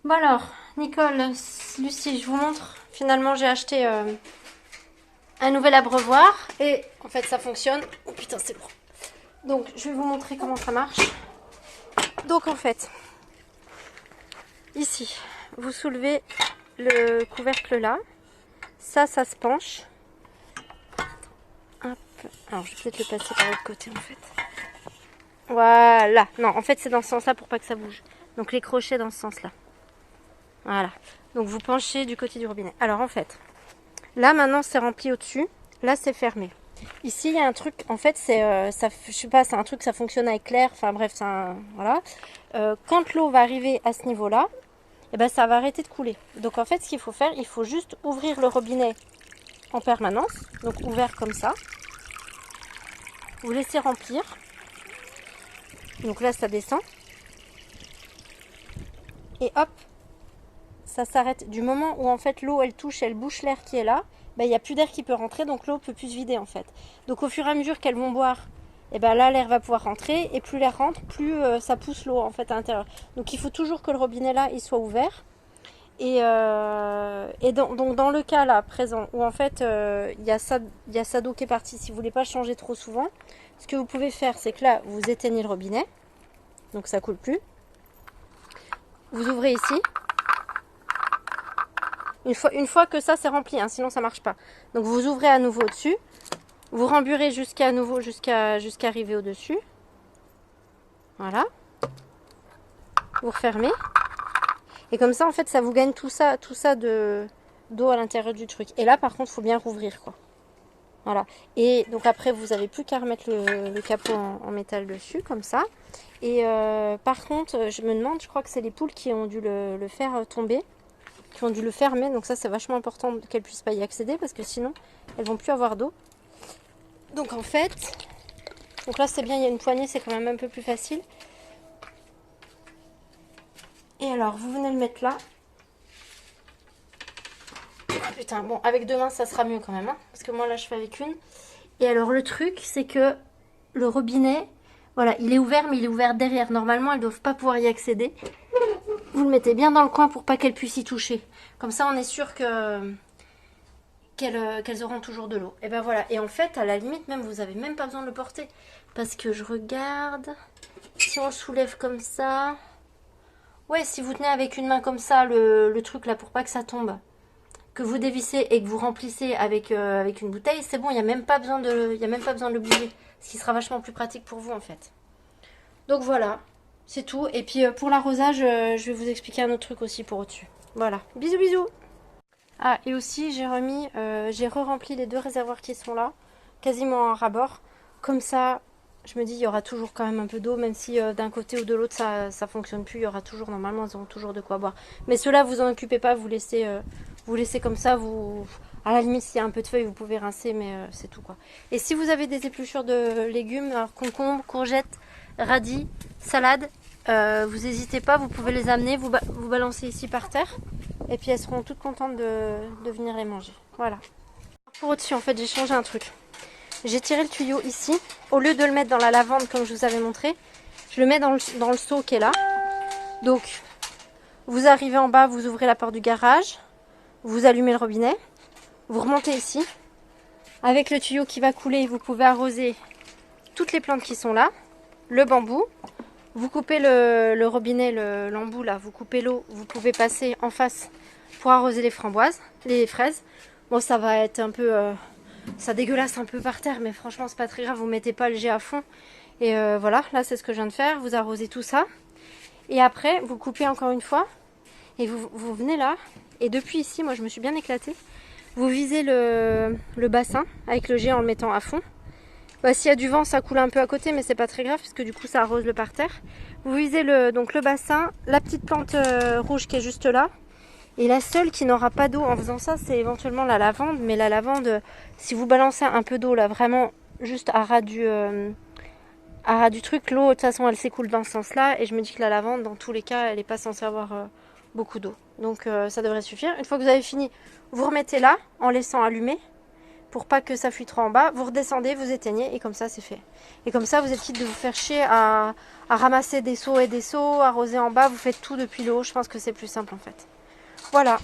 Bon alors, Nicole, Lucie, je vous montre. Finalement, j'ai acheté un nouvel abreuvoir et en fait, ça fonctionne. Oh putain, c'est lourd. Donc, je vais vous montrer comment ça marche. Donc, en fait, ici, vous soulevez le couvercle là. Ça se penche. Hop. Alors, je vais peut-être le passer par l'autre côté en fait. Voilà. Non, en fait, c'est dans ce sens-là pour pas que ça bouge. Donc, les crochets dans ce sens-là. Voilà. Donc, vous penchez du côté du robinet. Alors, en fait, là, maintenant, c'est rempli au-dessus. Là, c'est fermé. Ici, il y a un truc, en fait, ça, je sais pas, c'est un truc, ça fonctionne avec l'air. Enfin, bref, voilà. Quand l'eau va arriver à ce niveau-là, eh ben, ça va arrêter de couler. Donc, en fait, ce qu'il faut faire, il faut juste ouvrir le robinet en permanence. Donc, ouvert comme ça. Vous laissez remplir. Donc là, ça descend. Et hop, ça s'arrête. Du moment où, en fait, l'eau, elle touche, elle bouche l'air qui est là, ben, il n'y a plus d'air qui peut rentrer, donc l'eau peut plus se vider, en fait. Donc, au fur et à mesure qu'elles vont boire, et ben là, l'air va pouvoir rentrer. Et plus l'air rentre, plus ça pousse l'eau, en fait, à l'intérieur. Donc, il faut toujours que le robinet, là, il soit ouvert. Et donc dans le cas là présent où en fait il y a sa d'eau qui est partie, si vous voulez pas changer trop souvent, ce que vous pouvez faire c'est que là vous éteignez le robinet, donc ça coule plus. Vous ouvrez ici. Une fois que ça c'est rempli, hein, sinon ça marche pas. Donc vous ouvrez à nouveau au-dessus, vous remburez jusqu'à nouveau jusqu'à arriver au-dessus. Voilà. Vous refermez. Et comme ça en fait ça vous gagne tout ça d'eau à l'intérieur du truc. Et là par contre il faut bien rouvrir quoi. Voilà. Et donc après, vous n'avez plus qu'à remettre le capot en métal dessus, comme ça. Et par contre, je me demande, je crois que c'est les poules qui ont dû le faire tomber, qui ont dû le fermer. Donc ça, c'est vachement important qu'elles ne puissent pas y accéder, parce que sinon, elles vont plus avoir d'eau. Donc en fait, donc là c'est bien, il y a une poignée, c'est quand même un peu plus facile. Et alors, vous venez le mettre là. Ah putain, bon, avec deux mains, ça sera mieux quand même, hein, parce que moi là, je fais avec une. Et alors, le truc, c'est que le robinet, voilà, il est ouvert, mais il est ouvert derrière. Normalement, elles ne doivent pas pouvoir y accéder. Vous le mettez bien dans le coin pour pas qu'elles puissent y toucher. Comme ça, on est sûr qu'elles auront toujours de l'eau. Et ben voilà. Et en fait, à la limite, même, vous avez même pas besoin de le porter. Parce que je regarde. Si on soulève comme ça. Ouais, si vous tenez avec une main comme ça le truc là pour pas que ça tombe, que vous dévissez et que vous remplissez avec une bouteille, c'est bon, il n'y a même pas besoin de le bouger. Ce qui sera vachement plus pratique pour vous en fait. Donc voilà, c'est tout. Et puis pour l'arrosage, je vais vous expliquer un autre truc aussi pour au-dessus. Voilà, bisous bisous. Ah, et aussi j'ai re-rempli les deux réservoirs qui sont là, quasiment en ras-bord. Comme ça, je me dis, il y aura toujours quand même un peu d'eau, même si d'un côté ou de l'autre ça fonctionne plus, il y aura toujours, normalement, elles auront toujours de quoi boire. Mais ceux-là, vous en occupez pas, vous laissez comme ça, à la limite, s'il y a un peu de feuilles, vous pouvez rincer, mais c'est tout quoi. Et si vous avez des épluchures de légumes, alors concombres, courgettes, radis, salade, vous n'hésitez pas, vous pouvez les amener, vous balancez ici par terre. Et puis elles seront toutes contentes de venir les manger. Voilà. Pour au-dessus, en fait, j'ai changé un truc. J'ai tiré le tuyau ici. Au lieu de le mettre dans la lavande comme je vous avais montré, je le mets dans le seau qui est là. Donc, vous arrivez en bas, vous ouvrez la porte du garage. Vous allumez le robinet. Vous remontez ici. Avec le tuyau qui va couler, vous pouvez arroser toutes les plantes qui sont là. Le bambou. Vous coupez le robinet, l'embout là, vous coupez l'eau, vous pouvez passer en face pour arroser les framboises, les fraises. Bon, ça va être un peu, ça dégueulasse un peu par terre, mais franchement c'est pas très grave, vous mettez pas le jet à fond. Et voilà, là c'est ce que je viens de faire, vous arrosez tout ça. Et après, vous coupez encore une fois, et vous venez là, et depuis ici, moi je me suis bien éclatée. Vous visez le bassin avec le jet en le mettant à fond. Bah, s'il y a du vent, ça coule un peu à côté, mais c'est pas très grave puisque du coup ça arrose le parterre. Vous visez donc le bassin, la petite plante rouge qui est juste là. Et la seule qui n'aura pas d'eau en faisant ça, c'est éventuellement la lavande. Mais la lavande, si vous balancez un peu d'eau là, vraiment juste à ras du truc, l'eau de toute façon elle s'écoule dans ce sens-là. Et je me dis que la lavande, dans tous les cas, elle n'est pas censée avoir beaucoup d'eau. Donc ça devrait suffire. Une fois que vous avez fini, vous remettez là en laissant allumer. pour pas que ça fuit trop en bas. Vous redescendez, vous éteignez et comme ça c'est fait. Et comme ça vous êtes quitte de vous faire chier à ramasser des seaux et des seaux, arroser en bas, vous faites tout depuis le haut. Je pense que c'est plus simple en fait. Voilà.